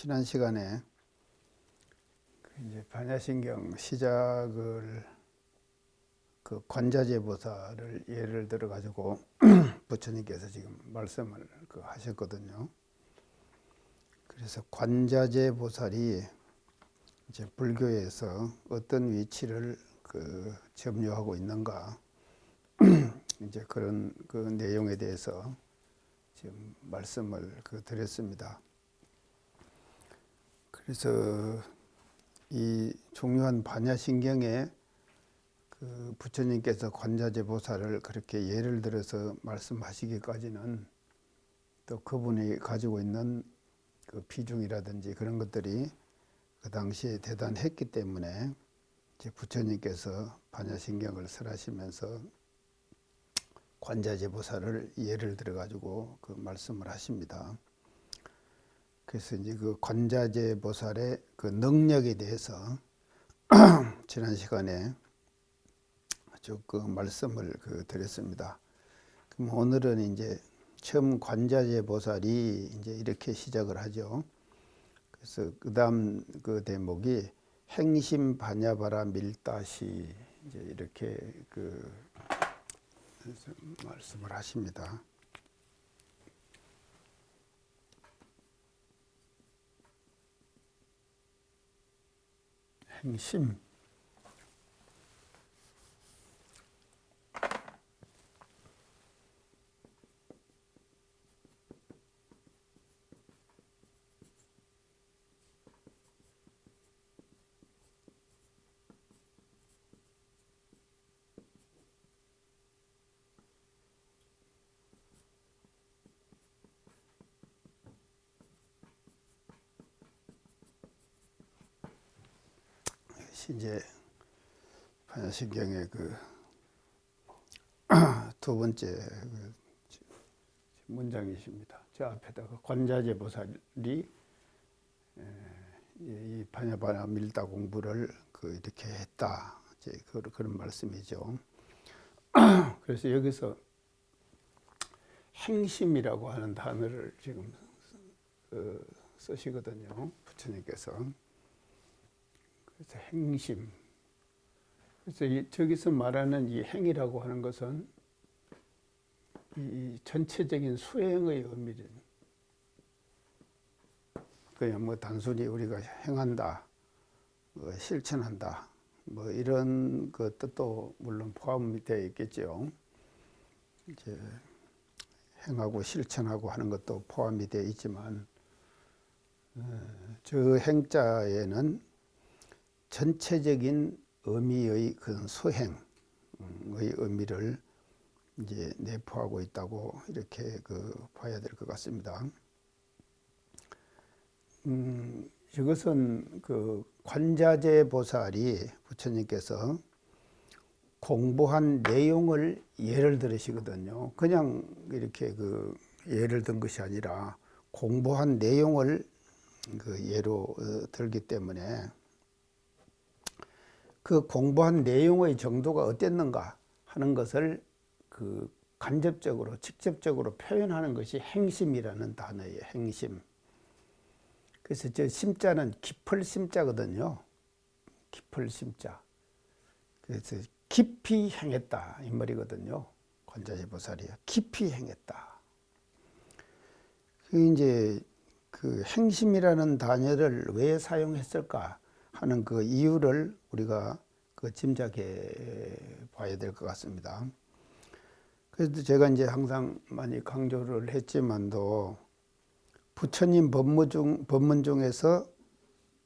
지난 시간에 이제 반야신경 시작을 관자재보살을 예를 들어 가지고 부처님께서 지금 말씀을 하셨거든요. 그래서 관자재보살이 이제 불교에서 어떤 위치를 점유하고 있는가 이제 그런 내용에 대해서 지금 말씀을 드렸습니다. 그래서 이 중요한 반야신경에 부처님께서 관자재보살을 그렇게 예를 들어서 말씀하시기까지는 또 그분이 가지고 있는 비중이라든지 그런 것들이 그 당시에 대단했기 때문에 이제 부처님께서 반야신경을 설하시면서 관자재보살을 예를 들어 가지고 말씀을 하십니다. 그래서 이제 관자재보살의 능력에 대해서 지난 시간에 쭉 말씀을 드렸습니다. 그럼 오늘은 이제 처음 관자재보살이 이제 이렇게 시작을 하죠. 그래서 그다음 대목이 행심반야바라 밀다시 이제 이렇게 말씀을 하십니다. 행심. 이제 반야신경의 두 번째 문장이십니다. 저 앞에다가 관자재보살이 이 반야바라 밀다 공부를 이렇게 했다. 이제 그런 말씀이죠. 그래서 여기서 행심이라고 하는 단어를 지금 쓰시거든요. 부처님께서. 그래서 행심. 그래서 저기서 말하는 이 행이라고 하는 것은 이 전체적인 수행의 의미를 그냥 단순히 우리가 행한다, 실천한다, 이런 뜻도 물론 포함이 되어 있겠죠. 이제 행하고 실천하고 하는 것도 포함이 되어 있지만 저 행자에는 전체적인 의미의 수행의 의미를 이제 내포하고 있다고 이렇게 봐야 될 것 같습니다. 이것은 관자재보살이 부처님께서 공부한 내용을 예를 들으시거든요. 그냥 이렇게 예를 든 것이 아니라 공부한 내용을 예로 들기 때문에 그 공부한 내용의 정도가 어땠는가 하는 것을 간접적으로 직접적으로 표현하는 것이 행심이라는 단어예요. 행심. 그래서 저 심자는 깊을 심자거든요. 깊을 심자. 그래서 깊이 행했다 이 말이거든요. 관자재보살이 깊이 행했다. 이제 행심이라는 단어를 왜 사용했을까 하는 이유를 우리가 짐작해 봐야 될 것 같습니다. 그래서 제가 이제 항상 많이 강조를 했지만도 부처님 법문 중에서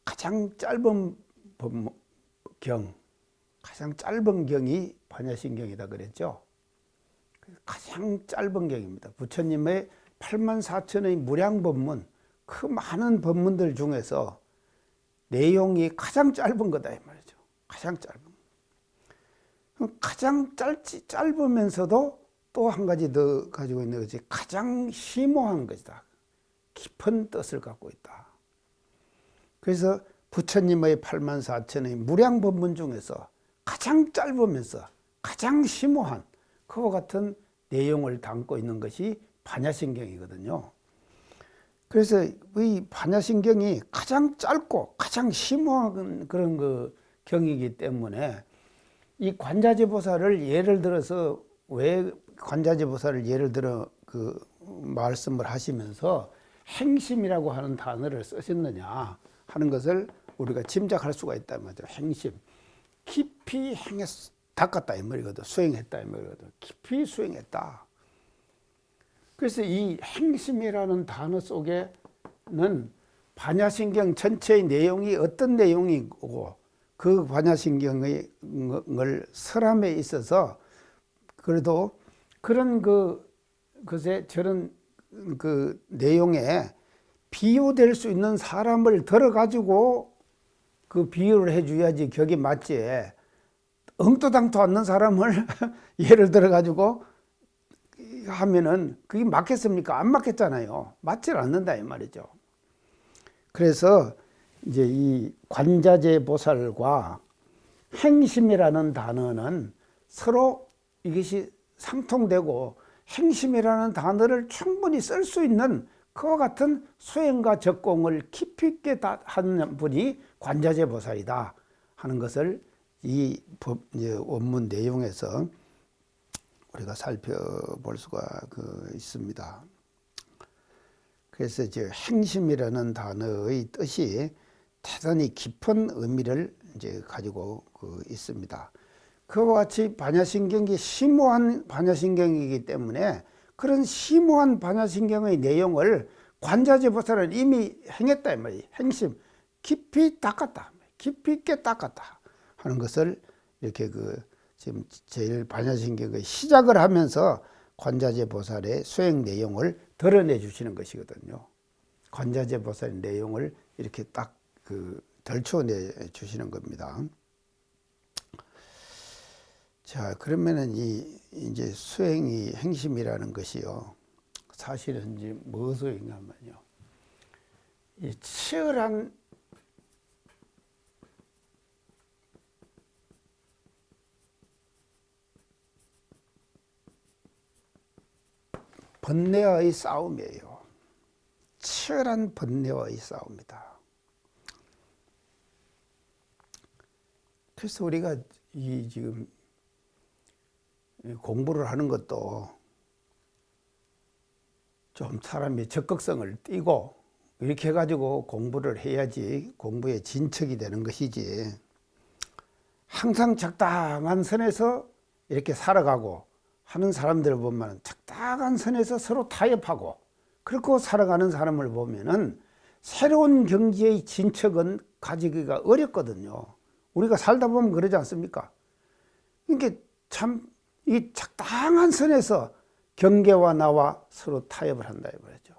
가장 짧은 가장 짧은 경이 반야신경이다 그랬죠. 가장 짧은 경입니다. 부처님의 84,000의 무량 법문, 그 많은 법문들 중에서 내용이 가장 짧은 거다 이 말이죠. 가장 짧은. 가장 짧으면서도 또 한 가지 더 가지고 있는 것이 가장 심오한 것이다. 깊은 뜻을 갖고 있다. 그래서 부처님의 84,000의 무량 법문 중에서 가장 짧으면서 가장 심오한 그와 같은 내용을 담고 있는 것이 반야신경이거든요. 그래서 이 반야신경이 가장 짧고 가장 심오한 그런 그 경이기 때문에 이 관자재보살을 예를 들어서 왜 관자재보살을 예를 들어 그 말씀을 하시면서 행심이라고 하는 단어를 쓰셨느냐 하는 것을 우리가 짐작할 수가 있단 말이죠. 행심. 깊이 행했, 닦았다 이 말이거든. 수행했다 이 말이거든. 깊이 수행했다. 그래서 이 행심이라는 단어 속에는 반야신경 전체의 내용이 어떤 내용이고 그 반야신경을 설함에 있어서 그래도 그런 그것에 저런 그 내용에 비유될 수 있는 사람을 들어가지고 그 비유를 해줘야지 격이 맞지. 엉떠당토 않는 사람을 예를 들어가지고 하면은 그게 맞겠습니까? 안 맞겠잖아요. 맞질 않는다 이 말이죠. 그래서 이제 이 관자재 보살과 행심이라는 단어는 서로 이것이 상통되고 행심이라는 단어를 충분히 쓸 수 있는 그와 같은 수행과 적공을 깊이 있게 하는 분이 관자재 보살이다 하는 것을 이 원문 내용에서 우리가 살펴볼 수가 있습니다. 그래서 이제 행심이라는 단어의 뜻이 대단히 깊은 의미를 이제 가지고 있습니다. 그와 같이 반야신경이 심오한 반야신경이기 때문에 그런 심오한 반야신경의 내용을 관자재 보살은 이미 행했다 이 말이에요. 행심, 깊이 닦았다, 깊이 있게 닦았다 하는 것을 이렇게 지금 제일 반야신경의 시작을 하면서 관자재 보살의 수행 내용을 드러내 주시는 것이거든요. 관자재 보살의 내용을 이렇게 딱 덜쳐내 주시는 겁니다. 자, 그러면은 이제 수행이 행심이라는 것이요. 사실은 이제 무엇을 의미하면요. 이 치열한 번뇌와의 싸움이에요. 치열한 번뇌와의 싸움이다. 그래서 우리가 지금 공부를 하는 것도 좀 사람이 적극성을 띠고 이렇게 해가지고 공부를 해야지 공부에 진척이 되는 것이지, 항상 적당한 선에서 이렇게 살아가고 하는 사람들을 보면 적당한 선에서 서로 타협하고 그렇게 살아가는 사람을 보면은 새로운 경지의 진척은 가지기가 어렵거든요. 우리가 살다 보면 그러지 않습니까? 그러니까 참 이 적당한 선에서 경계와 나와 서로 타협을 한다 이 말이죠.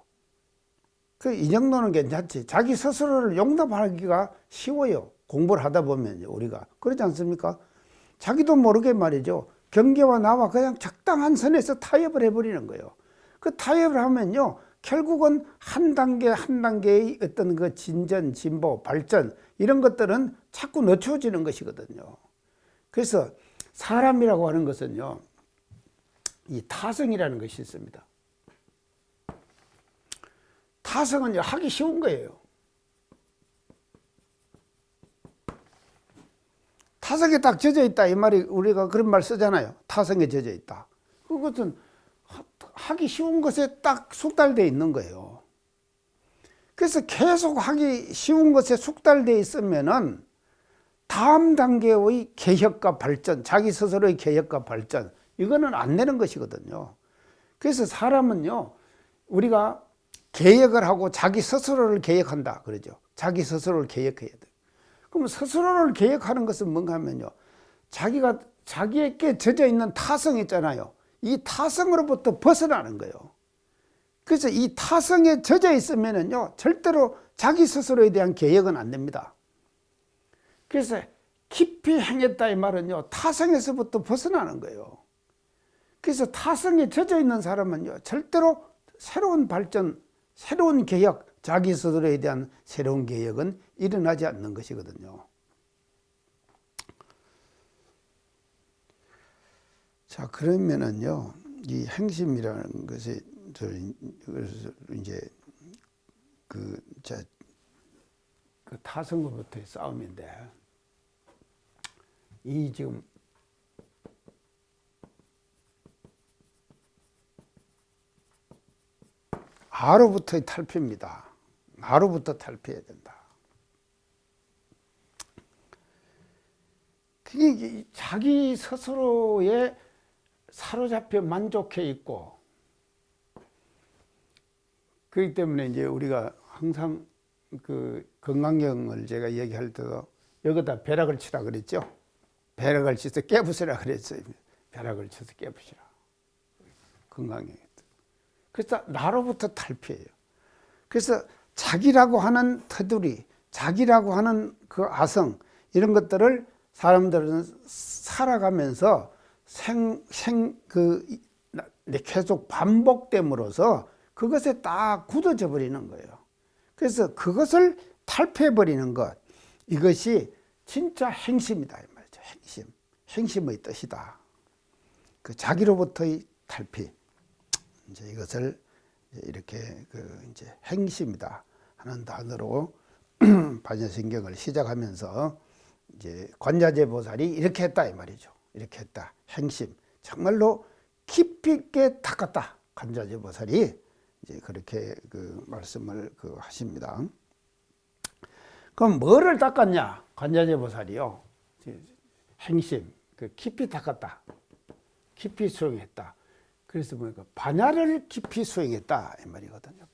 이 정도는 괜찮지. 자기 스스로를 용납하기가 쉬워요. 공부를 하다 보면 우리가 그러지 않습니까? 자기도 모르게 말이죠. 경계와 나와 그냥 적당한 선에서 타협을 해버리는 거예요. 그 타협을 하면요, 결국은 한 단계 한 단계의 어떤 그 진전, 진보, 발전 이런 것들은 자꾸 늦춰지는 것이거든요. 그래서 사람이라고 하는 것은요, 이 타성이라는 것이 있습니다. 타성은 하기 쉬운 거예요. 타성에 딱 젖어 있다 이 말이, 우리가 그런 말 쓰잖아요. 타성에 젖어 있다. 그것은 하기 쉬운 것에 딱 숙달되어 있는 거예요. 그래서 계속 하기 쉬운 것에 숙달되어 있으면은 다음 단계의 개혁과 발전, 자기 스스로의 개혁과 발전, 이거는 안 되는 것이거든요. 그래서 사람은요, 우리가 개혁을 하고 자기 스스로를 개혁한다 그러죠. 자기 스스로를 개혁해야 돼. 그럼 스스로를 개혁하는 것은 뭔가 하면요, 자기가 자기에게 젖어 있는 타성 있잖아요. 이 타성으로부터 벗어나는 거예요. 그래서 이 타성에 젖어 있으면은요, 절대로 자기 스스로에 대한 개혁은 안 됩니다. 그래서 깊이 행했다 이 말은요, 타성에서부터 벗어나는 거예요. 그래서 타성에 젖어 있는 사람은요, 절대로 새로운 발전, 새로운 개혁, 자기 스스로에 대한 새로운 개혁은 일어나지 않는 것이거든요. 자, 그러면은요, 이 행심이라는 것이 이제 그 타성어부터의 싸움인데, 이 지금 아로부터의 탈피입니다. 아로부터 탈피해야 된다. 그게 자기 스스로에 사로잡혀 만족해 있고, 그렇기 때문에 이제 우리가 항상 그 건강경을 제가 얘기할 때도 여기다 벼락을 치라 그랬죠. 벼락을 치서 깨부수라 그랬어요. 벼락을 쳐서 깨부시라. 건강경. 그래서 나로부터 탈피해요. 그래서 자기라고 하는 테두리, 자기라고 하는 그 아성, 이런 것들을 사람들은 살아가면서 계속 반복됨으로써 그것에 딱 굳어져 버리는 거예요. 그래서 그것을 탈피해 버리는 것, 이것이 진짜 행심이다 이 말이죠. 행심의 뜻이다. 그 자기로부터의 탈피, 이제 이것을 이렇게 이제 행심이다 하는 단어로 반야신경을 시작하면서 이제 관자재 보살이 이렇게 했다 이 말이죠. 이렇게 했다. 행심, 정말로 깊이 있게 닦았다. 관자재 보살이 이제 그렇게 말씀을 하십니다. 그럼 뭐를 닦았냐? 관자재 보살이요. 행심, 깊이 닦았다. 깊이 수용했다. 그래서 뭐니까 반야를 깊이 수행했다 이 말이거든요.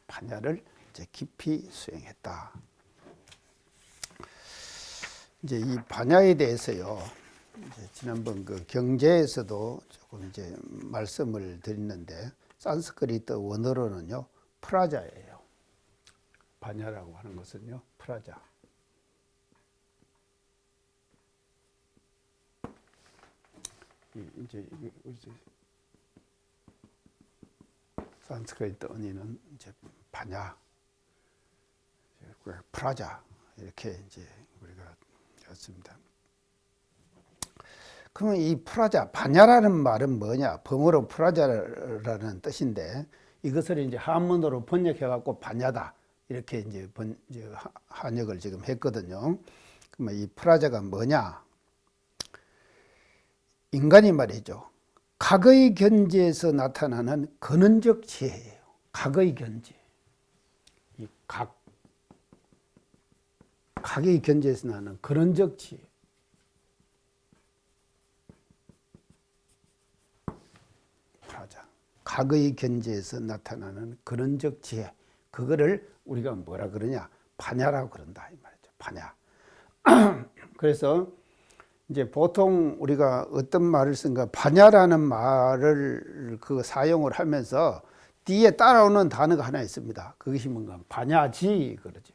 반야를 이제 깊이 수행했다. 이제 이 반야에 대해서요, 이제 지난번 경제에서도 조금 이제 말씀을 드렸는데, 산스크리트 원어로는요 프라자예요. 반야라고 하는 것은요 프라자. 이제 산스크리트 언어는 이제 반야, 프라자 이렇게 이제 우리가 했습니다. 그러면 이 프라자, 반야라는 말은 뭐냐? 범어로 프라자라는 뜻인데, 이것을 이제 한문으로 번역해 갖고 반야다 이렇게 이제 한역을 지금 했거든요. 그러면 이 프라자가 뭐냐? 인간이 말이죠. 각의 견지에서 나타나는 근원적 지혜예요. 각의 견지. 이 각의 견지에서 나는 근원적 지혜. 프라자. 각의 견지에서 나타나는 근원적 지혜. 그거를 우리가 뭐라 그러냐? 반야라고 그런다 이 말이죠. 반야. 그래서 이제 보통 우리가 어떤 말을 쓴가, 반야라는 말을 사용을 하면서 뒤에 따라오는 단어가 하나 있습니다. 그것이 뭔가 반야지 그러죠.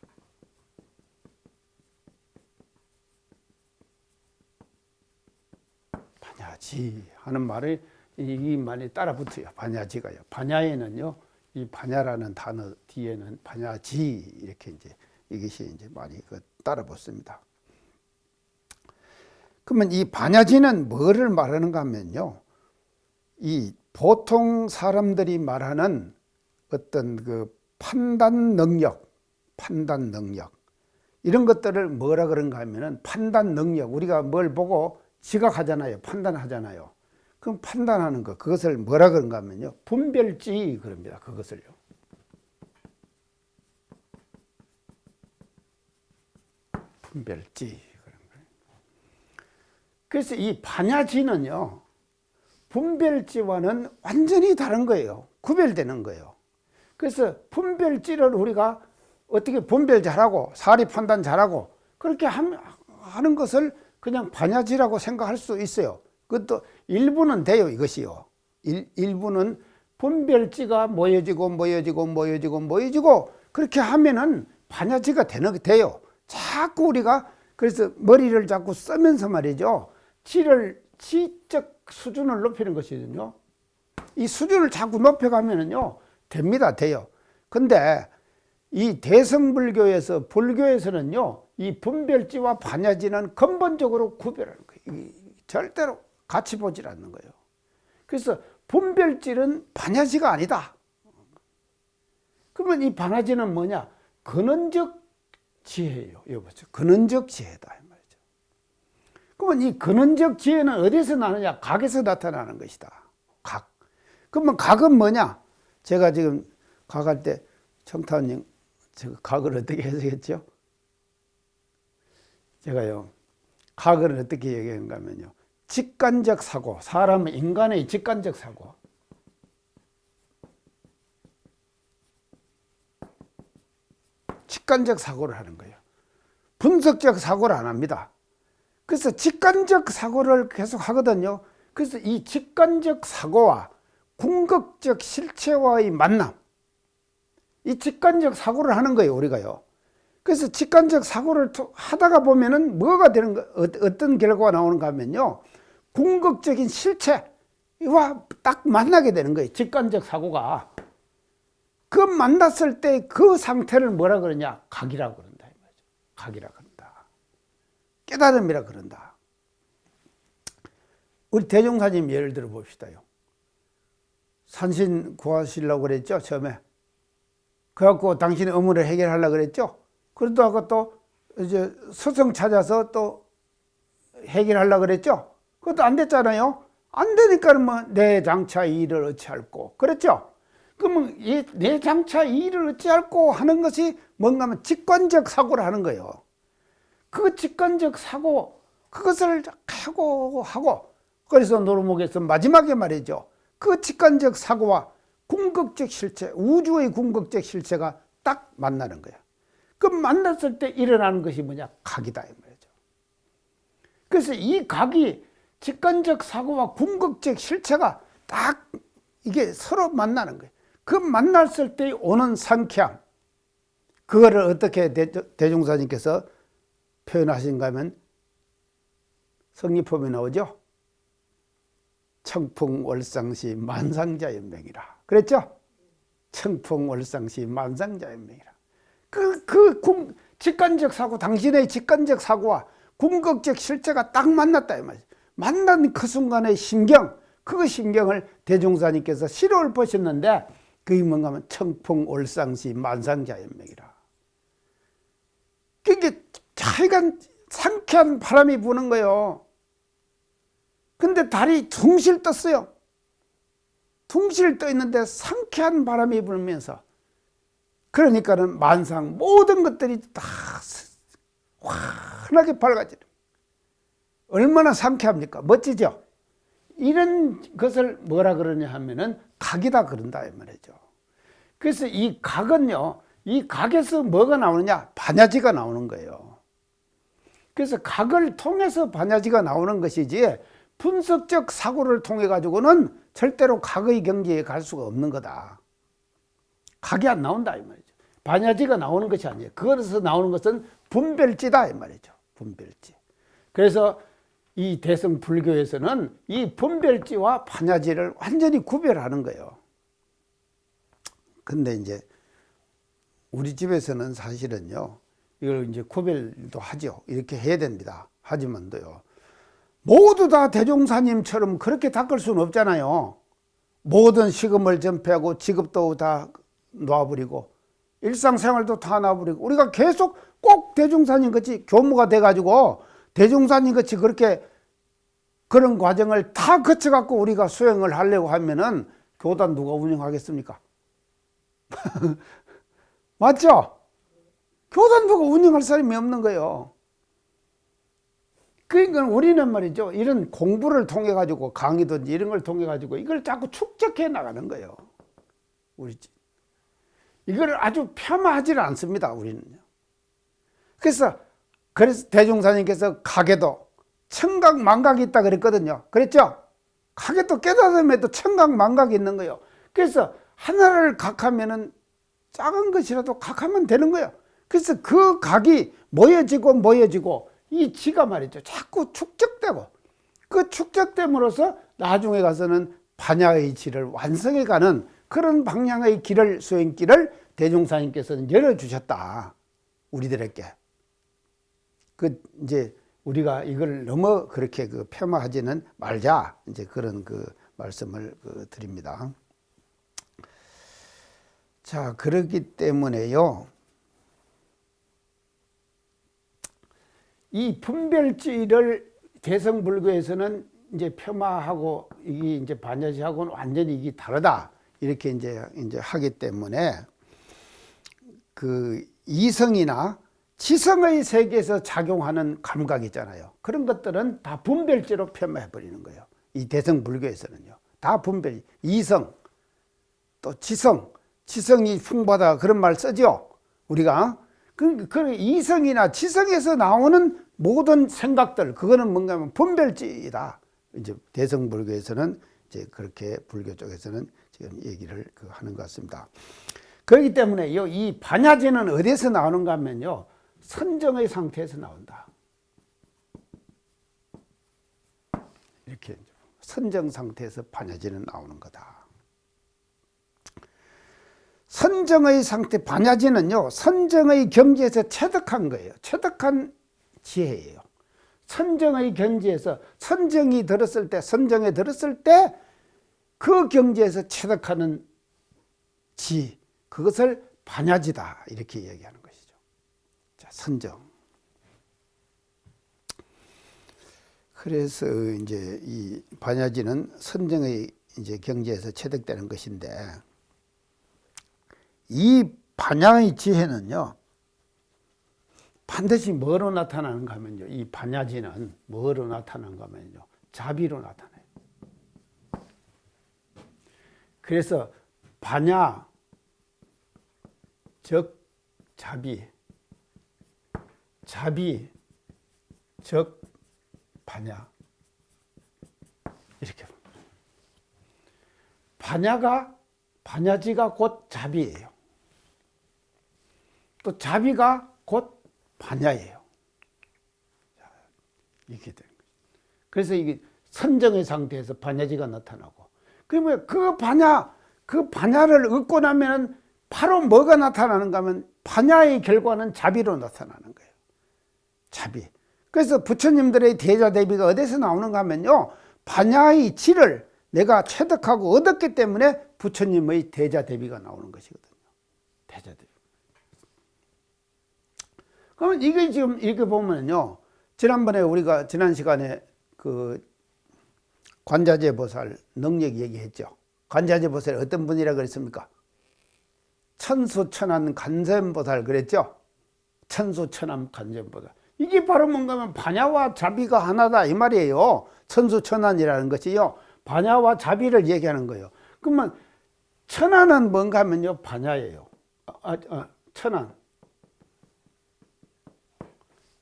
반야지 하는 말이 이 말이 따라 붙어요. 반야지가요. 반야에는요, 이 반야라는 단어 뒤에는 반야지 이렇게 이제 이것이 이제 많이 따라 붙습니다. 그러면 이 반야지는 뭐를 말하는가 하면요, 이 보통 사람들이 말하는 어떤 판단 능력 이런 것들을 뭐라 그런가 하면은 판단 능력, 우리가 뭘 보고 지각하잖아요. 판단하잖아요. 그럼 판단하는 것, 그것을 뭐라 그런가 하면요, 분별지 그럽니다. 그것을요. 분별지. 그래서 이 반야지는요, 분별지와는 완전히 다른 거예요. 구별되는 거예요. 그래서 분별지를 우리가 어떻게 분별 잘하고 사리 판단 잘하고 그렇게 하는 것을 그냥 반야지라고 생각할 수 있어요. 그것도 일부는 돼요. 이것이요. 일부는 분별지가 모여지고 그렇게 하면은 반야지가 돼요. 자꾸 우리가 그래서 머리를 자꾸 쓰면서 말이죠, 지적 수준을 높이는 것이거든요. 이 수준을 자꾸 높여가면은요, 돼요. 근데 이 대성불교에서, 불교에서는요, 이 분별지와 반야지는 근본적으로 구별하는 거예요. 절대로 같이 보질 않는 거예요. 그래서 분별지는 반야지가 아니다. 그러면 이 반화지는 뭐냐? 근원적 지혜예요. 여보세요. 근원적 지혜다 이 말이죠. 그러면 이 근원적 지혜는 어디서 나느냐? 각에서 나타나는 것이다. 각. 그러면 각은 뭐냐? 제가 지금 각할 때 청타원님 제가 각을 어떻게 해석했죠? 제가요 각을 어떻게 얘기한가 하면요, 직관적 사고, 사람은 인간의 직관적 사고, 직관적 사고를 하는 거예요. 분석적 사고를 안 합니다. 그래서 직관적 사고를 계속 하거든요. 그래서 이 직관적 사고와 궁극적 실체와의 만남, 이 직관적 사고를 하는 거예요, 우리가요. 그래서 직관적 사고를 하다가 보면은 뭐가 되는 거, 어떤 결과가 나오는가 하면요, 궁극적인 실체와 딱 만나게 되는 거예요. 직관적 사고가. 그 만났을 때 그 상태를 뭐라 그러냐? 각이라고 그런다. 각이라 그런다. 깨달음이라 그런다. 우리 대종사님 예를 들어 봅시다요. 산신 구하시려고 그랬죠, 처음에. 그래갖고 당신의 의문을 해결하려고 그랬죠. 그러다가 또 이제 스승 찾아서 또 해결하려고 그랬죠. 그것도 안 됐잖아요. 안 되니까 뭐 내 장차 이의를 어찌할꼬 그랬죠. 그러면 이 내 장차 이의를 어찌할꼬 하는 것이 뭔가 하면 직관적 사고를 하는 거예요. 그 직관적 사고, 그것을 하고 그래서 노루목에서 마지막에 말이죠, 그 직관적 사고와 궁극적 실체, 우주의 궁극적 실체가 딱 만나는 거야. 그 만났을 때 일어나는 것이 뭐냐? 각이다 이 말이죠. 그래서 이 각이 직관적 사고와 궁극적 실체가 딱 이게 서로 만나는 거예요. 그 만났을 때 오는 상쾌함, 그거를 어떻게 대종사님께서 표현하신가 하면 성리품에 나오죠. 청풍월상시 만상자연맹이라 그랬죠. 청풍월상시 만상자연맹이라. 직관적 사고, 당신의 직관적 사고와 궁극적 실체가 딱 만났다 이 말이죠. 만난 그 순간의 심경, 그 심경을 대종사님께서 시로를 보셨는데 그게 뭔가 하면 청풍월상시 만상자연맹이라. 그게 하여간 상쾌한 바람이 부는 거예요. 근데 달이 둥실 떴어요. 둥실 떠 있는데 상쾌한 바람이 불면서, 그러니까는 만상 모든 것들이 다 환하게 밝아지는, 얼마나 상쾌합니까? 멋지죠? 이런 것을 뭐라 그러냐 하면은 각이다 그런다 이 말이죠. 그래서 이 각은요, 이 각에서 뭐가 나오느냐? 반야지가 나오는 거예요. 그래서 각을 통해서 반야지가 나오는 것이지 분석적 사고를 통해 가지고는 절대로 각의 경지에 갈 수가 없는 거다. 각이 안 나온다 이 말이죠. 반야지가 나오는 것이 아니에요. 그것에서 나오는 것은 분별지다 이 말이죠. 분별지. 그래서 이 대승 불교에서는 이 분별지와 반야지를 완전히 구별하는 거예요. 근데 이제 우리 집에서는 사실은요, 이걸 이제 구별도 하죠. 이렇게 해야 됩니다. 하지만도요, 모두 다 대종사님처럼 그렇게 닦을 수는 없잖아요. 모든 식음을 전폐하고 직업도 다 놔버리고 일상생활도 다 놔버리고 우리가 계속 꼭 대종사님 같이 교무가 돼가지고 대종사님 같이 그렇게 그런 과정을 다 거쳐갖고 우리가 수행을 하려고 하면은 교단 누가 운영하겠습니까? 맞죠? 교단 누가 운영할 사람이 없는 거예요. 그러니까 우리는 말이죠, 이런 공부를 통해 가지고 강의든지 이런 걸 통해 가지고 이걸 자꾸 축적해 나가는 거예요. 우리 이걸 아주 폄하하지는 않습니다. 우리는요. 그래서 대종사님께서 각에도 청각 망각이 있다 그랬거든요. 그랬죠? 각에도 깨달음에도 청각 망각이 있는 거예요. 그래서 하나를 각하면은 작은 것이라도 각하면 되는 거예요. 그래서 그 각이 모여지고 이 지가 말이죠, 자꾸 축적되고, 그 축적됨으로써 나중에 가서는 반야의 지를 완성해가는 그런 방향의 길을, 수행길을 대종사님께서는 열어주셨다, 우리들에게. 이제 우리가 이걸 너무 그렇게 폄하하지는 말자, 이제 그런 말씀을 드립니다. 자, 그렇기 때문에요. 이 분별지를 대성불교에서는 이제 폄하하고 이게 이제 반야지하고는 완전히 이게 다르다. 이렇게 이제 하기 때문에 그 이성이나 지성의 세계에서 작용하는 감각 있잖아요. 그런 것들은 다 분별지로 폄하해 버리는 거예요. 이 대성불교에서는요. 다 분별, 이성, 또 지성, 지성이 풍부하다 그런 말 쓰죠. 우리가 그 이성이나 지성에서 나오는 모든 생각들 그거는 뭔가 하면 분별지이다. 이제 대성불교에서는 이제 그렇게 불교 쪽에서는 지금 얘기를 하는 것 같습니다. 그렇기 때문에요, 이 반야지는 어디서 나오는가 하면요, 선정의 상태에서 나온다. 이렇게 선정 상태에서 반야지는 나오는 거다. 선정의 상태, 반야지는요, 선정의 경지에서 체득한 거예요. 체득한 지혜예요. 선정의 경지에서 선정이 들었을 때, 선정에 들었을 때 그 경지에서 체득하는 지, 그것을 반야지다 이렇게 얘기하는 것이죠. 자, 선정. 그래서 이제 이 반야지는 선정의 이제 경지에서 체득되는 것인데, 이 반야의 지혜는요, 반드시 뭐로 나타나는가 하면요, 이 반야지는 뭐로 나타나는가 하면요, 자비로 나타나요. 그래서 반야 즉 자비, 자비 즉 반야, 이렇게 반야지가 곧 자비예요. 또 자비가 곧 반야예요. 이렇게 되는 거죠. 그래서 이게 선정의 상태에서 반야지가 나타나고, 그러면 그 반야를 얻고 나면은 바로 뭐가 나타나는가 하면 반야의 결과는 자비로 나타나는 거예요. 자비. 그래서 부처님들의 대자대비가 어디서 나오는가 하면요, 반야의 지를 내가 체득하고 얻었기 때문에 부처님의 대자대비가 나오는 것이거든요. 대자대비. 그러면 이게 지금 이렇게 보면요, 지난번에 우리가 지난 시간에 그 관자재 보살 능력 얘기했죠. 관자재 보살이 어떤 분이라 그랬습니까? 천수천안 간센보살 그랬죠. 천수천안 간센보살. 이게 바로 뭔가 하면 반야와 자비가 하나다 이 말이에요. 천수천안이라는 것이요, 반야와 자비를 얘기하는 거예요. 그러면 천안은 뭔가 하면요, 반야예요. 천안.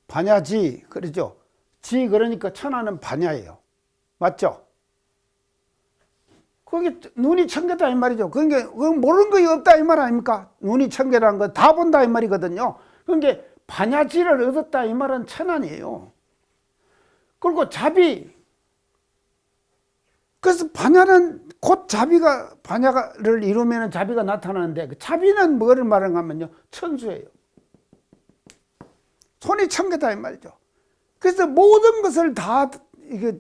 반야지, 그러죠. 지, 그러니까 천안은 반야예요. 맞죠? 그게 눈이 천개다 이 말이죠. 그게 모르는 것이 없다 이 말 아닙니까? 눈이 천개라는 건 다 본다 이 말이거든요. 그게 반야지를 얻었다 이 말은 천안이에요. 그리고 자비. 그래서 반야는 곧 자비가, 반야를 이루면 자비가 나타나는데, 그 자비는 뭐를 말하는가 하면요, 천수예요. 손이 천개다 이 말이죠. 그래서 모든 것을 다 이게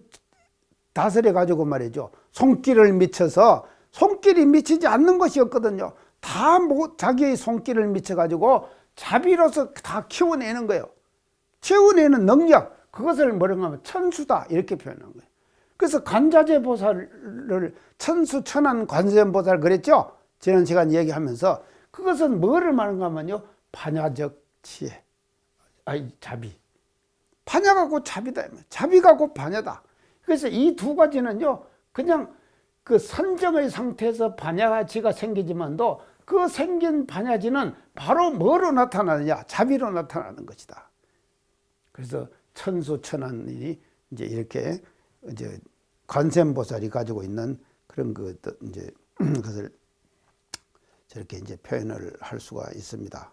다스려 가지고 말이죠, 손길을 미쳐서, 손길이 미치지 않는 것이 없거든요. 다 자기의 손길을 미쳐 가지고 자비로서 다 키워내는 거예요. 키워내는 능력, 그것을 뭐라고 하면 천수다 이렇게 표현한 거예요. 그래서 관자재 보살을 천수천안 관세음보살 그랬죠. 지난 시간 얘기하면서 그것은 뭐를 말하는가 하면요, 반야적 지혜, 자비. 반야가 곧 자비다, 자비가 곧 반야다. 그래서 이 두 가지는요, 그냥 그 선정의 상태에서 반야지가 생기지만도 그 생긴 반야지는 바로 뭐로 나타나느냐, 자비로 나타나는 것이다. 그래서 천수천안이 이제 이렇게 이제 관세음보살이 가지고 있는 그런 그 이제 그것을 저렇게 이제 표현을 할 수가 있습니다.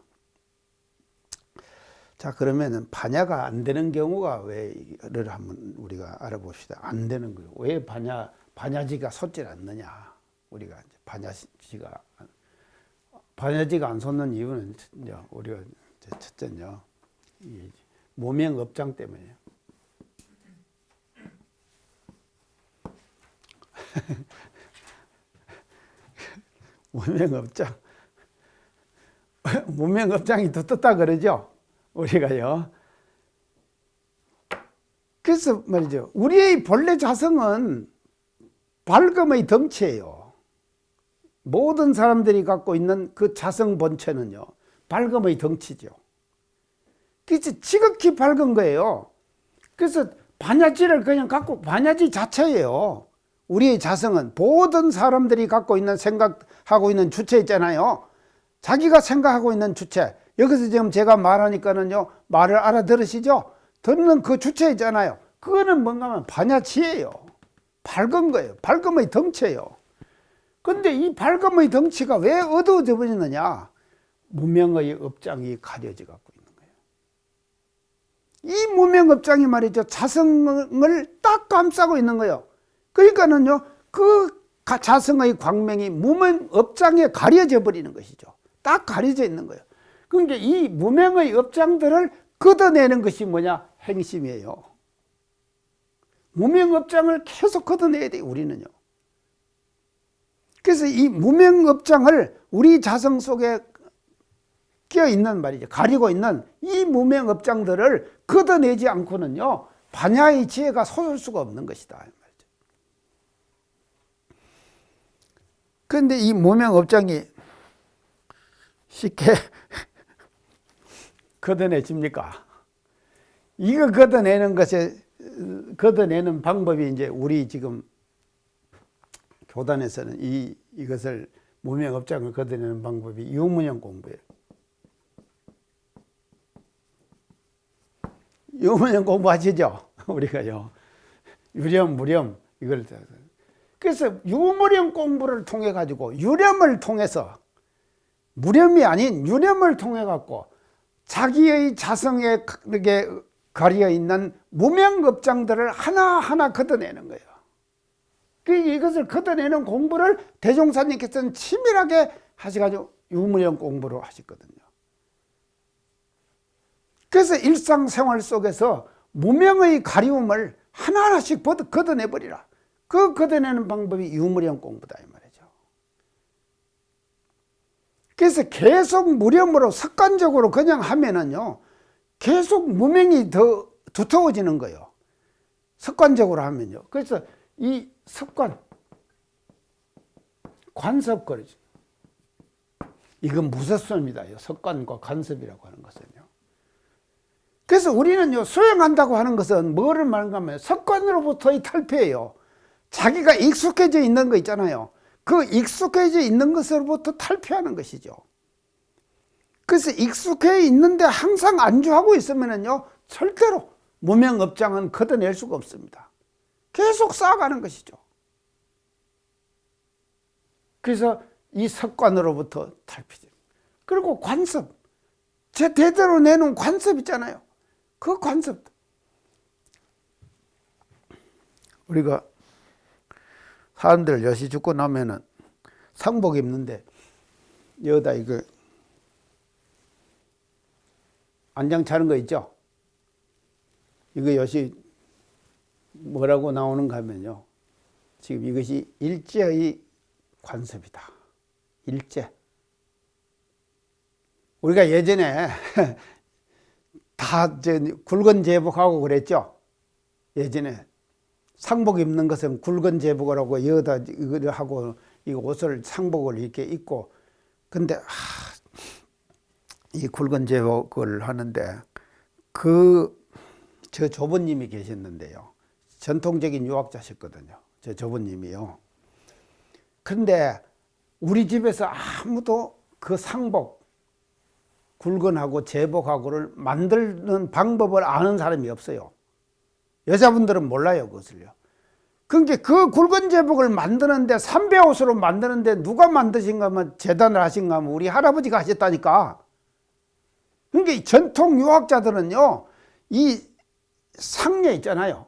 자, 그러면은 반야가 안 되는 경우가 왜를 한번 우리가 알아봅시다. 안 되는 거예요. 왜 반야지가 솟질 않느냐? 우리가 이제 반야지가 안 솟는 이유는 우리가 첫째는요, 이 무명업장 때문이에요. 무명업장. 무명업장이 더 떴다 그러죠. 우리가요. 그래서 말이죠. 우리의 본래 자성은 밝음의 덩체예요. 모든 사람들이 갖고 있는 그 자성 본체는요, 밝음의 덩치죠. 그래서 지극히 밝은 거예요. 그래서 반야지를 그냥 갖고, 반야지 자체예요. 우리의 자성은 모든 사람들이 갖고 있는 생각하고 있는 주체 있잖아요. 자기가 생각하고 있는 주체. 여기서 지금 제가 말하니까는요, 말을 알아들으시죠? 듣는 그 주체 있잖아요. 그거는 뭔가 하면 반야지예요. 밝은 거예요. 밝음의 덩체예요. 근데 이 밝음의 덩치가 왜 어두워져 버리느냐? 무명의 업장이 가려져 갖고 있는 거예요. 이 무명업장이 말이죠, 자성을 딱 감싸고 있는 거예요. 그러니까는요, 그 자성의 광명이 무명업장에 가려져 버리는 것이죠. 딱 가려져 있는 거예요. 그러니까 이 무명의 업장들을 걷어내는 것이 뭐냐? 행심이에요. 무명업장을 계속 걷어내야 돼요, 우리는요. 그래서 이 무명업장을 우리 자성 속에 끼어 있는 말이죠. 가리고 있는 이 무명업장들을 걷어내지 않고는요, 반야의 지혜가 솟을 수가 없는 것이다, 말이죠. 그런데 이 무명업장이 쉽게 걷어내집니까? 이거 걷어내는 방법이 이제 우리 지금 교단에서는 이것을 무명업장을 걷어내는 방법이 유무명 공부예요. 유무명 공부하시죠? 우리가요. 유렴, 무렴, 이걸. 그래서 유무렴 공부를 통해 가지고 유렴을 통해서, 무렴이 아닌 유렴을 통해 갖고 자기의 자성에 이렇게 가려 있는 무명업장들을 하나하나 걷어내는 거예요. 이것을 걷어내는 공부를 대종사님께서는 치밀하게 하셔가지고 유무령 공부로 하셨거든요. 그래서 일상생활 속에서 무명의 가리움을 하나하나씩 걷어내버리라. 그 걷어내는 방법이 유무령 공부다, 이 말이죠. 그래서 계속 무렴으로 습관적으로 그냥 하면은요, 계속 무명이 더 두터워지는 거예요. 습관적으로 하면요. 그래서 이 습관, 관습거리죠. 이건 무섭습니다. 습관과 관습이라고 하는 것은요. 그래서 우리는요, 수행한다고 하는 것은 뭐를 말하면 습관으로부터의 탈피예요. 자기가 익숙해져 있는 거 있잖아요. 그 익숙해져 있는 것으로부터 탈피하는 것이죠. 그래서 익숙해 있는데 항상 안주하고 있으면요, 절대로 무명업장은 걷어낼 수가 없습니다. 계속 쌓아가는 것이죠. 그래서 이 습관으로부터 탈피죠. 그리고 관습, 제 대대로 내놓은 관습 있잖아요. 그 관습, 우리가 사람들 여시 죽고 나면은 상복 입는데 여기다 이거 안장 차는 거 있죠? 이거 여시 뭐라고 나오는가 하면요, 지금 이것이 일제의 관습이다. 일제. 우리가 예전에 다 굵은 제복하고 그랬죠? 예전에 상복 입는 것은 굵은 제복을 하고 여기다 이거 하고 이 옷을 상복을 이렇게 입고, 근데 이 굵은 제복을 하는데 저 조부님이 계셨는데요. 전통적인 유학자셨거든요. 저 조부님이요. 그런데 우리 집에서 아무도 그 상복, 굵은하고 제복하고를 만드는 방법을 아는 사람이 없어요. 여자분들은 몰라요, 그것을요. 그러니까 그 굵은 제복을 만드는데, 삼배옷으로 만드는데 누가 만드신가 하면, 재단을 하신가 하면 우리 할아버지가 하셨다니까. 그러니까 전통 유학자들은요, 이 상례 있잖아요.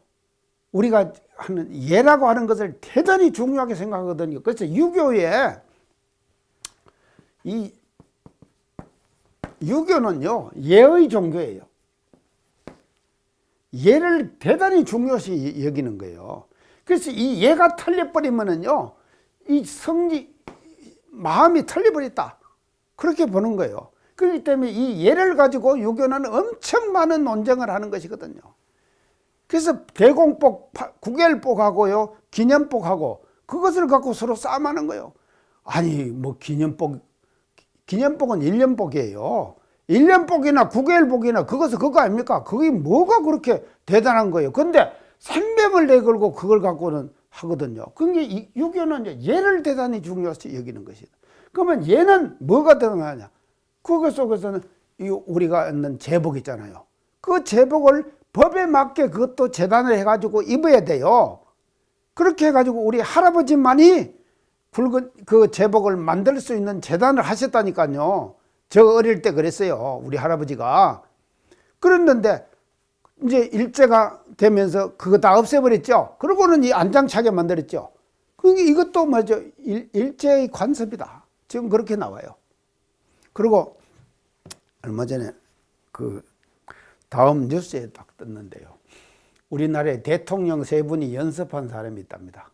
우리가 하는 예라고 하는 것을 대단히 중요하게 생각하거든요. 그래서 유교에 유교는요, 예의 종교예요. 예를 대단히 중요시 여기는 거예요. 그래서 이 예가 틀려버리면은요, 이 마음이 틀려버렸다, 그렇게 보는 거예요. 그렇기 때문에 이 예를 가지고 유교는 엄청 많은 논쟁을 하는 것이거든요. 그래서 대공복, 구겔복하고요, 기념복하고 그것을 갖고 서로 싸움하는 거예요. 아니 뭐 기념복은 1년복이에요. 1년복이나 구겔복이나 그것은 그거 아닙니까? 그게 뭐가 그렇게 대단한 거예요. 근데 생명을 내걸고 그걸 갖고는 하거든요. 그게 유교는 이제 예를 대단히 중요시 여기는 것이다. 그러면 예는 뭐가 들어가냐? 그거 속에서는 우리가 있는 제복 있잖아요. 그 제복을 법에 맞게 그것도 재단을 해가지고 입어야 돼요. 그렇게 해가지고 우리 할아버지만이 굵은 그 제복을 만들 수 있는 재단을 하셨다니까요. 저 어릴 때 그랬어요. 우리 할아버지가. 그랬는데 이제 일제가 되면서 그거 다 없애버렸죠. 그러고는 이 안장차게 만들었죠. 그게 이것도 뭐죠? 일제의 관습이다. 지금 그렇게 나와요. 그리고 얼마 전에 그 다음 뉴스에 딱 떴는데요. 우리나라에 대통령 3분이 연습한 사람이 있답니다.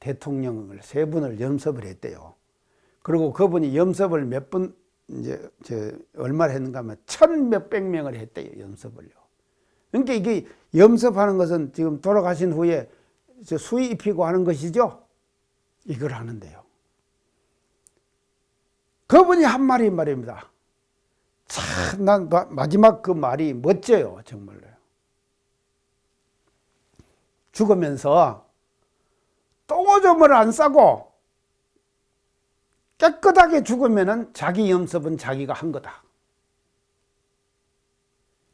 대통령을 3분을 연습을 했대요. 그리고 그분이 연습을 몇 분, 얼마를 했는가 하면 1,000몇백 명을 했대요. 연습을요. 그러니까 이게 연습하는 것은 지금 돌아가신 후에 수의 입히고 하는 것이죠. 이걸 하는데요. 그분이 한 말이 말입니다. 참, 난 마지막 그 말이 멋져요. 정말로. 죽으면서 똥오줌을 안 싸고 깨끗하게 죽으면은 자기 염습은 자기가 한 거다.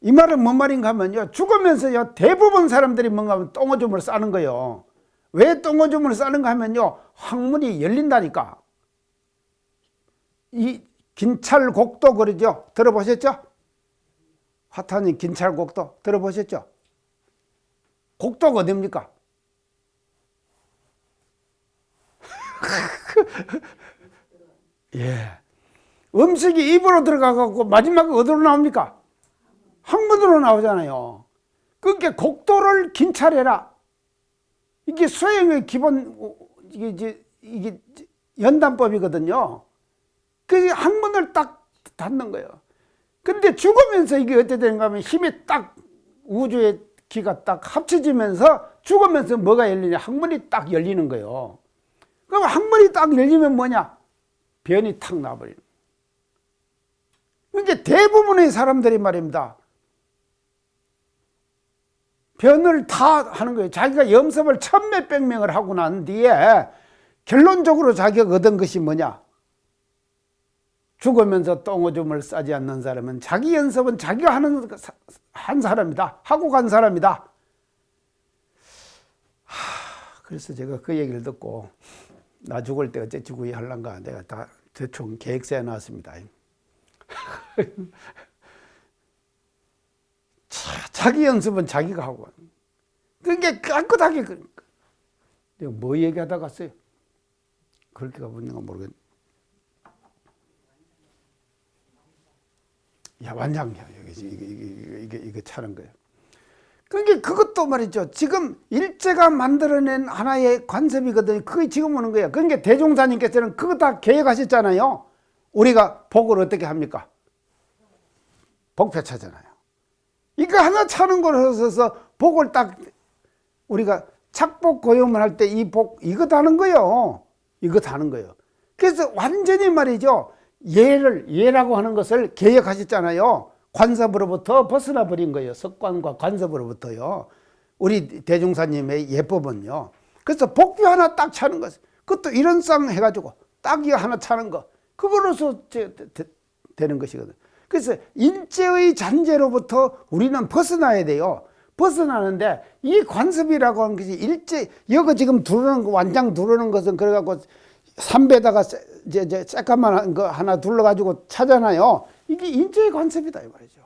이 말은 뭔 말인가 하면요. 죽으면서요. 대부분 사람들이 뭔가 하면 똥오줌을 싸는 거예요. 왜 똥오줌을 싸는가 하면요. 항문이 열린다니까. 이 긴찰곡도 그러죠. 들어보셨죠? 화타님 긴찰곡도 들어보셨죠? 곡도가 어딥니까? 예. 음식이 입으로 들어가고 마지막에 어디로 나옵니까? 항문으로 나오잖아요. 그러니까 곡도를 긴찰해라. 이게 수행의 기본, 이게 연단법이거든요. 그 항문을 딱 닫는 거예요. 근데 죽으면서 이게 어떻게 되는가 하면 힘이 딱 우주의 기가 딱 합쳐지면서 죽으면서 뭐가 열리냐? 항문이 딱 열리는 거예요. 그럼 항문이 딱 열리면 뭐냐? 변이 탁 나버리는. 그러니까 대부분의 사람들이 말입니다. 변을 다 하는 거예요. 자기가 염습을 1,000몇백 명을 하고 난 뒤에 결론적으로 자기가 얻은 것이 뭐냐? 죽으면서 똥오줌을 싸지 않는 사람은 자기 연습은 자기가 한 사람이다. 하고 간 사람이다. 그래서 제가 그 얘기를 듣고 나 죽을 때 어째 죽어야 할란가 내가 다 대충 계획서에 놨습니다. 자기 연습은 자기가 하고. 그게 깨끗하게. 내가 뭐 얘기하다 갔어요? 그렇게 가보니까 모르겠네. 야완장이야. 이게 차는 거예요. 그러니까 그것도 말이죠. 지금 일제가 만들어낸 하나의 관습이거든요. 그게 지금 오는 거예요. 그러니까 대종사님께서는 그거 다 계획하셨잖아요. 우리가 복을 어떻게 합니까? 복패차잖아요. 이거 하나 차는 걸 써서 복을 딱 우리가 착복 고용을 할 때 이 복 이거 다는 거예요. 이거 다는 거예요. 그래서 완전히 말이죠. 예라고 하는 것을 계획하셨잖아요. 관습으로부터 벗어나 버린 거예요. 석관과 관습으로부터요. 우리 대종사님의 예법은요. 그래서 복비 하나 딱 차는 것. 그것도 이런 쌍 해가지고 딱 이거 하나 차는 거. 그거로서 되는 것이거든. 그래서 일제의 잔재로부터 우리는 벗어나야 돼요. 벗어나는데 이 관습이라고 하는 것이 일제, 여기 지금 두르는 거, 완장 두르는 것은 그래갖고 삼배다가 새까만 거 하나 둘러가지고 차잖아요. 이게 일제의 관습이다 이 말이죠.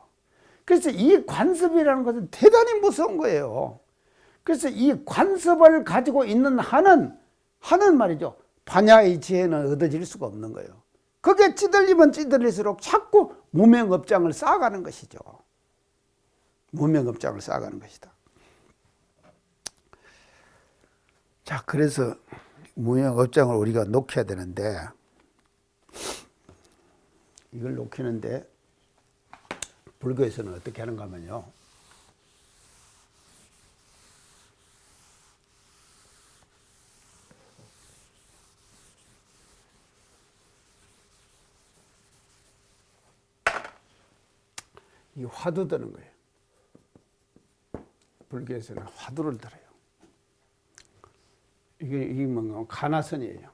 그래서 이 관습이라는 것은 대단히 무서운 거예요. 그래서 이 관습을 가지고 있는 한은 말이죠. 반야의 지혜는 얻어질 수가 없는 거예요. 그게 찌들리면 찌들릴수록 자꾸 무명업장을 쌓아가는 것이죠. 무명업장을 쌓아가는 것이다. 자, 그래서 무명업장을 우리가 놓게 되는데 이걸 놓기는데 불교에서는 어떻게 하는가 하면요. 이 화두 드는 거예요. 불교에서는 화두를 들어요. 이게 뭔가 가나선이에요.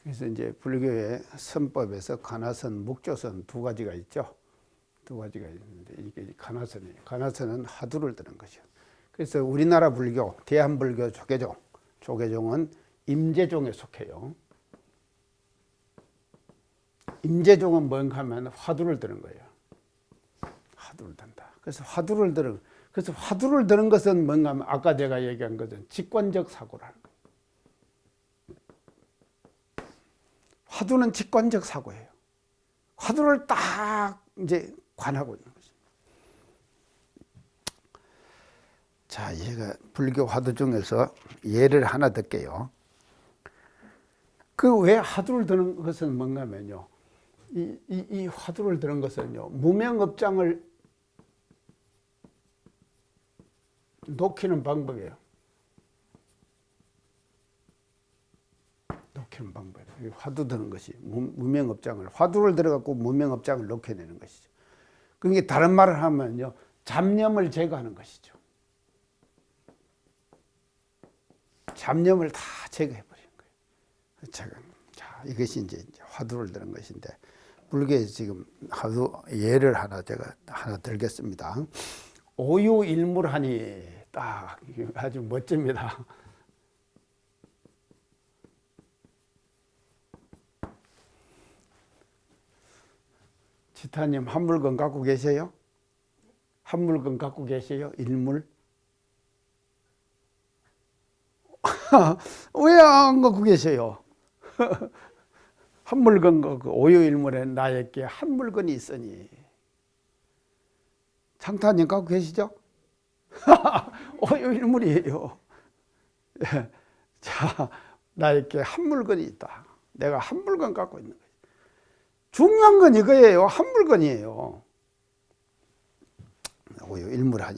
그래서 이제 불교의 선법에서 가나선, 묵조선 두 가지가 있죠. 두 가지가 있는데 이게 가나선이에요. 가나선은 화두를 드는 것이요. 그래서 우리나라 불교, 대한불교 조계종은 임재종에 속해요. 임재종은 뭔가 하면 화두를 드는 거예요. 화두를 든다. 그래서 화두를 드는 것은 뭔가 하면 아까 제가 얘기한 것은 직관적 사고라는 거예요. 화두는 직관적 사고예요. 화두를 딱 이제 관하고 있는 거죠. 자, 얘가 불교 화두 중에서 예를 하나 들게요. 그 왜 화두를 드는 것은 뭔가 하면요. 이 화두를 드는 것은요. 무명업장을 녹이는 방법이에요. 녹이는 방법이에요. 화두 드는 것이 무명업장을, 화두를 들어갖고 무명업장을 녹여내는 것이죠. 그게 다른 말을 하면요. 잡념을 제거하는 것이죠. 잡념을 다 제거해버리는 거예요. 자, 이것이 이제 화두를 드는 것인데, 불교에 지금 화두 예를 제가 하나 들겠습니다. 오유일물하니, 딱 아주 멋집니다. 지타님 한 물건 갖고 계세요? 한 물건 갖고 계세요? 일물? 왜 안 갖고 계세요? 한 물건 갖고 오유일물에 나에게 한 물건이 있으니. 장타님 갖고 계시죠? 오유일물이에요. 자, 나에게 한 물건이 있다. 내가 한 물건 갖고 있는 거예요. 중요한 건 이거예요. 한 물건이에요. 오유일물하니.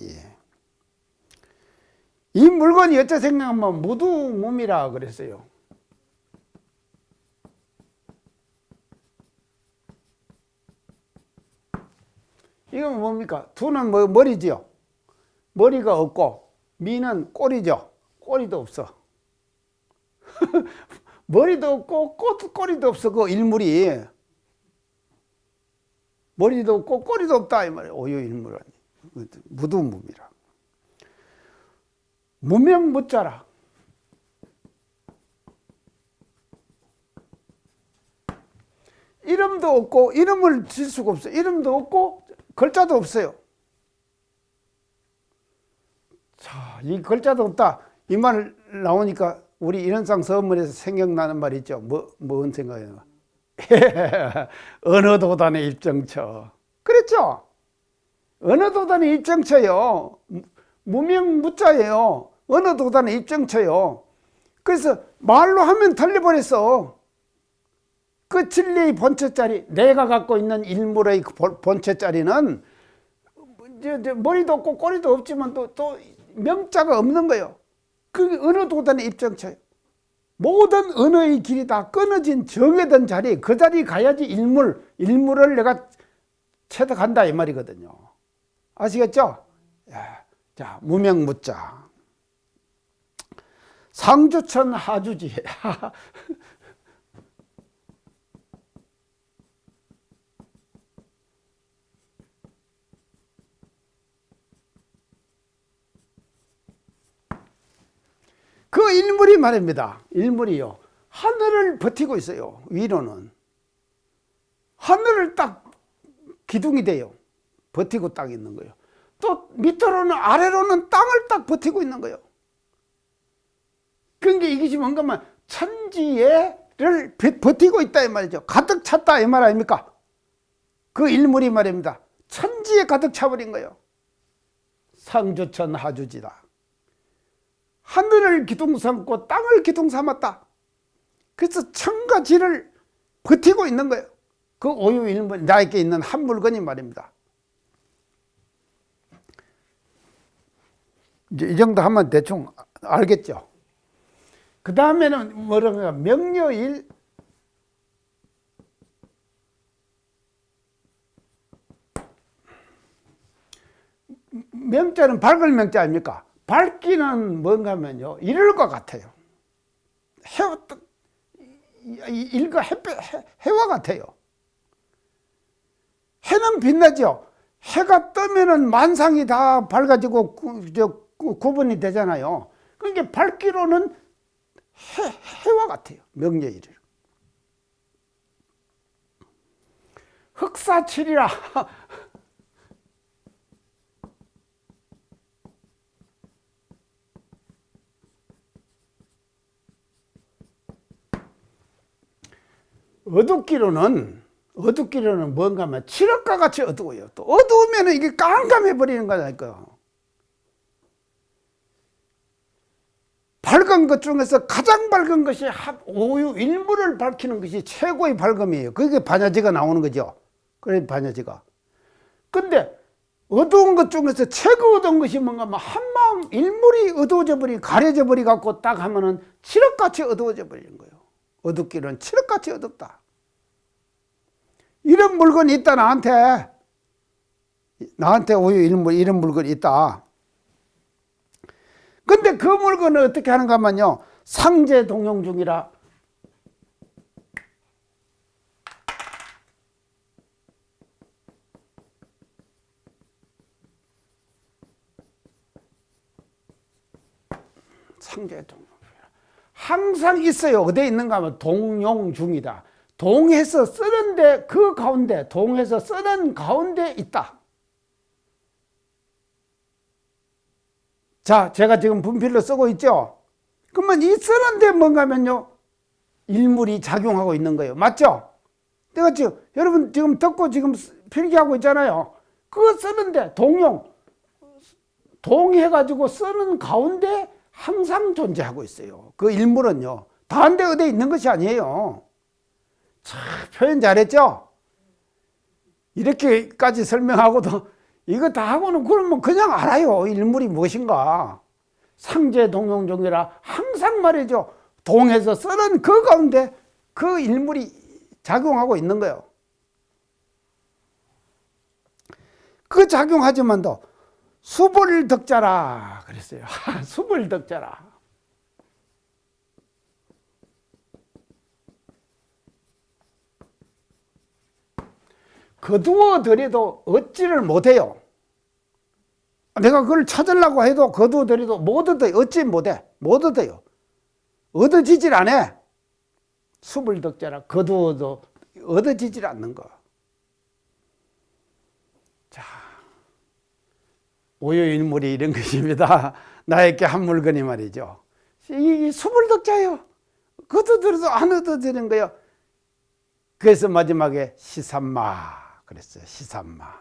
이 물건이 어째 생각하면 무두몸이라 그랬어요. 이건 뭡니까? 두는 머리지요. 머리가 없고, 미는 꼬리죠. 꼬리도 없어. 머리도 없고 꼬리도 없어. 그 일물이 머리도 없고 꼬리도 없다 이 말이에요. 오유일물하니. 무두몸이라. 무명무자라. 이름도 없고 이름을 질 수가 없어요. 이름도 없고 글자도 없어요. 자, 이 글자도 없다. 이 말 나오니까 우리 인원상 서문에서 생각나는 말 있죠. 뭔 생각이에요? 어느 도단의 입정처. 그랬죠? 어느 도단의 입정처요. 무명무자예요. 어느 도단의 입정처요. 그래서 말로 하면 틀려버렸어. 그 진리의 본체짜리, 내가 갖고 있는 일물의 본체짜리는 머리도 없고 꼬리도 없지만 또 명자가 없는 거예요. 그게 어느 도단의 입정처예요. 모든 언어의 길이 다 끊어진 정해진 자리, 그 자리 가야지 일물을 내가 체득한다 이 말이거든요. 아시겠죠? 자, 무명무자. 상주천 하주지. 그 일물이 말입니다. 일물이요. 하늘을 버티고 있어요. 위로는. 하늘을 딱 기둥이 돼요. 버티고 딱 있는 거예요. 또 밑으로는 아래로는 땅을 딱 버티고 있는 거예요. 그러니까 이것이 뭔가 하면 천지를 버티고 있다 이 말이죠. 가득 찼다 이 말 아닙니까? 그 일물이 말입니다. 천지에 가득 차버린 거예요. 상주천 하주지다. 하늘을 기둥 삼고 땅을 기둥 삼았다. 그래서 천과 지를 버티고 있는 거예요. 그 오유일물 나에게 있는 한 물건이 말입니다. 이제 이 정도 하면 대충 알겠죠. 그 다음에는 뭐라고 명료일 명자는 밝을 명자 아닙니까? 밝기는 뭔가 하면요 이럴 것 같아요. 일과 해와 같아요. 해는 빛나죠. 해가 뜨면은 만상이 다 밝아지고 구분이 되잖아요. 그러니까 밝기로는 해와 같아요. 명예일을. 흑사칠이라 어둡기로는 뭔가 하면 칠흑과 같이 어두워요. 또 어두우면 이게 깜깜해 버리는 거니까요. 밝은 것 중에서 가장 밝은 것이 오유일물을 밝히는 것이 최고의 밝음이에요. 그게 반야지가 나오는 거죠. 그래 반야지가. 근데 어두운 것 중에서 최고 어두운 것이 뭔가 하면 한마음 일물이 어두워져 버리 가려져 버리 갖고 딱 하면은 칠흑같이 어두워져 버리는 거예요. 어둡기는 칠흑같이 어둡다. 이런 물건이 있다. 나한테 오유일물 이런 물건이 있다. 근데 그 물건을 어떻게 하는가 하면요 상제 동용 중이라 상제 동용 중이라 항상 있어요. 어디에 있는가 하면 동용 중이다. 동해서 쓰는데 그 가운데 동해서 쓰는 가운데 있다. 자, 제가 지금 분필로 쓰고 있죠. 그러면 이 쓰는데 뭔가 하면요 일물이 작용하고 있는 거예요. 맞죠? 내가 지금 여러분 지금 듣고 지금 필기하고 있잖아요. 그거 쓰는데 동해가지고 쓰는 가운데 항상 존재하고 있어요. 그 일물은요 다른데 어디에 있는 것이 아니에요. 참 표현 잘했죠? 이렇게까지 설명하고도 이거 다 하고는 그러면 그냥 알아요. 일물이 무엇인가. 상제 동용종이라 항상 말이죠. 동에서 쓰는 그 가운데 그 일물이 작용하고 있는 거예요. 그 작용하지만도 수불덕자라 그랬어요. 수불덕자라. 거두어들여도 얻지를 못해요. 내가 그걸 찾으려고 해도 거두어들여도 못 얻어요. 얻지 못해. 못 얻어요. 얻어지질 않아. 수불덕자라 거두어도 얻어지질 않는 거. 자, 오유일물이 이런 것입니다. 나에게 한 물건이 말이죠. 이 수불덕자예요. 거두어들여도 안 얻어지는 거예요. 그래서 마지막에 시삼마 그랬어요. 시삼마.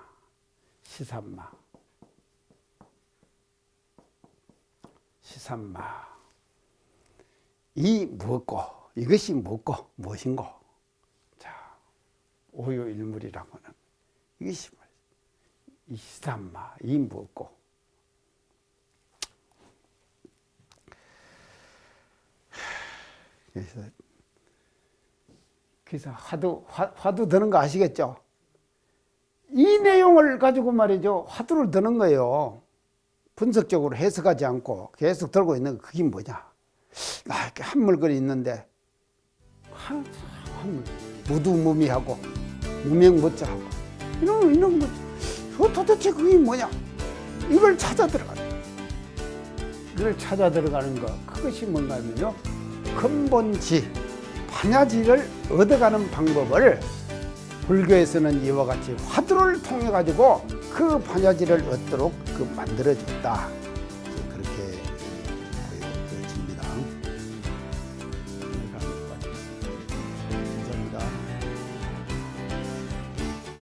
이 무엇고 이것이 무엇고 무엇인고. 자, 오유일물이라고 하는 이것이 이 시삼마 이 무엇고. 그래서 화두 드는 거 아시겠죠? 이 내용을 가지고 말이죠. 화두를 드는 거예요. 분석적으로 해석하지 않고 계속 들고 있는 거 그게 뭐냐. 나 이렇게 한 물건이 있는데 무두무미하고 무명무자하고 이런 거지. 도대체 그게 뭐냐. 이걸 찾아 들어가는 거. 그것이 뭔가 하면요. 근본지 반야지를 얻어가는 방법을 불교에서는 이와 같이 화두를 통해 가지고 그 반야지를 얻도록 만들어줬다.